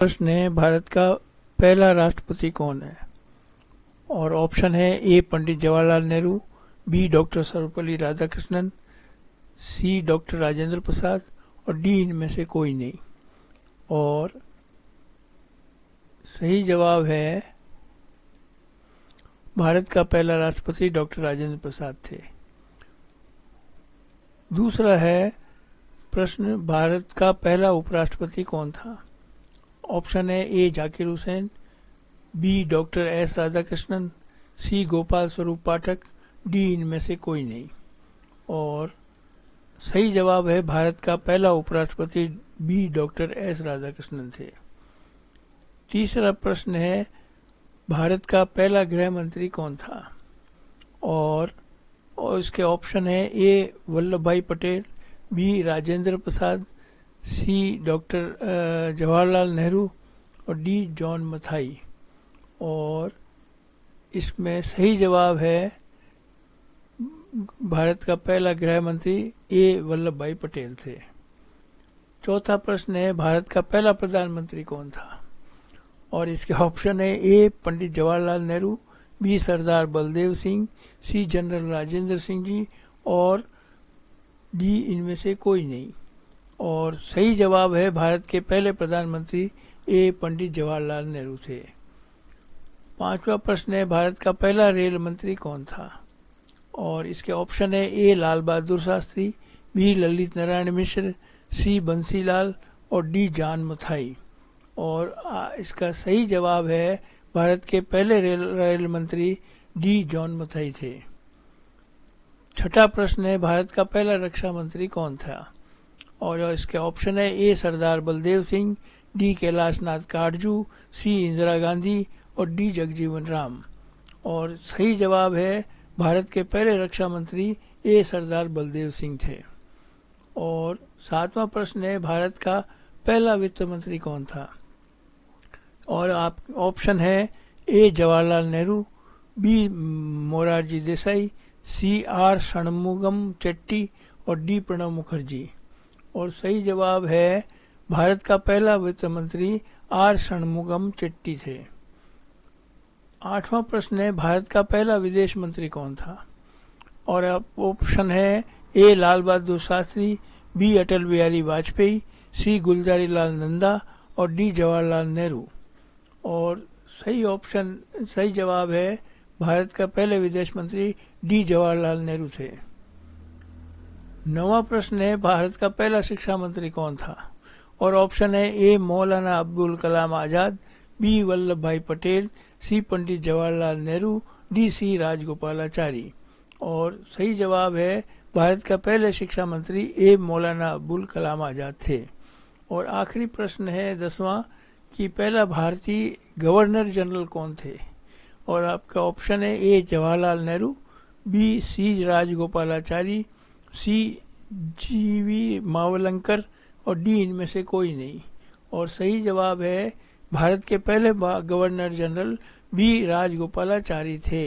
प्रश्न है, भारत का पहला राष्ट्रपति कौन है? और ऑप्शन है ए पंडित जवाहरलाल नेहरू, बी डॉक्टर सर्वपल्ली राधाकृष्णन, सी डॉक्टर राजेंद्र प्रसाद और डी इनमें से कोई नहीं। और सही जवाब है भारत का पहला राष्ट्रपति डॉक्टर राजेंद्र प्रसाद थे। दूसरा है प्रश्न, भारत का पहला उपराष्ट्रपति कौन था? ऑप्शन है A Zakir Hussain, B doctor S Radhakrishnan, C Gopal Swarup Pathak, D इनमें से कोई नहीं। और सही जवाब है भारत का पहला उपराष्ट्रपति बी डॉक्टर एस राधाकृष्णन थे। तीसरा प्रश्न है, भारत का पहला गृह मंत्री कौन था? और इसके ऑप्शन है ए वल्लभ भाई पटेल, बी राजेंद्र प्रसाद, सी डॉक्टर जवाहरलाल नेहरू और डी जॉन मथाई। और इसमें सही जवाब है भारत का पहला गृह मंत्री ए वल्लभ भाई पटेल थे। चौथा प्रश्न है, भारत का पहला प्रधानमंत्री कौन था? और इसके ऑप्शन है ए पंडित जवाहरलाल नेहरू, बी सरदार बलदेव सिंह, सी जनरल राजेंद्र सिंह जी और डी इनमें से कोई नहीं। और सही जवाब है भारत के पहले प्रधानमंत्री ए पंडित जवाहरलाल नेहरू थे। पांचवा प्रश्न है, भारत का पहला रेल मंत्री कौन था? और इसके ऑप्शन है ए लाल बहादुर शास्त्री, बी ललित नारायण मिश्र, सी बंसीलाल और डी जॉन मथाई। और इसका सही जवाब है भारत के पहले रेल मंत्री डी जॉन मथाई थे। छठा प्रश्न है, भारत का पहला रक्षा मंत्री कौन था? और इसके ऑप्शन है ए सरदार बलदेव सिंह, डी कैलाश नाथ काटजू, सी इंदिरा गांधी और डी जगजीवन राम। और सही जवाब है भारत के पहले रक्षा मंत्री ए सरदार बलदेव सिंह थे। और सातवां प्रश्न है, भारत का पहला वित्त मंत्री कौन था? और आप ऑप्शन है A Jawaharlal Nehru, B Morarji Desai, C R Shanmukham Chetty और डी प्रणब मुखर्जी। और सही जवाब है भारत का पहला वित्त मंत्री आर षणमुगम चेट्टी थे। आठवां प्रश्न है, भारत का पहला विदेश मंत्री कौन था? और ऑप्शन है ए लाल बहादुर शास्त्री, बी अटल बिहारी वाजपेयी, सी गुलजारी लाल नंदा और डी जवाहरलाल नेहरू। और सही जवाब है भारत का पहले विदेश मंत्री डी जवाहरलाल नेहरू थे। नवा प्रश्न है, भारत का पहला शिक्षा मंत्री कौन था? और ऑप्शन है ए मौलाना अब्दुल कलाम आजाद, बी वल्लभ भाई पटेल, सी पंडित जवाहरलाल नेहरू, डी सी राजगोपालाचारी। और सही जवाब है भारत का पहले शिक्षा मंत्री ए मौलाना अब्दुल कलाम आजाद थे। और आखिरी प्रश्न है 10वां कि पहला भारतीय गवर्नर जनरल कौन थे? और आपका ऑप्शन है A Jawaharlal Nehru, B C Rajagopalachari, सी जीवी मावलंकर और डी इनमें से कोई नहीं। और सही जवाब है भारत के पहले गवर्नर जनरल बी राजगोपालाचारी थे।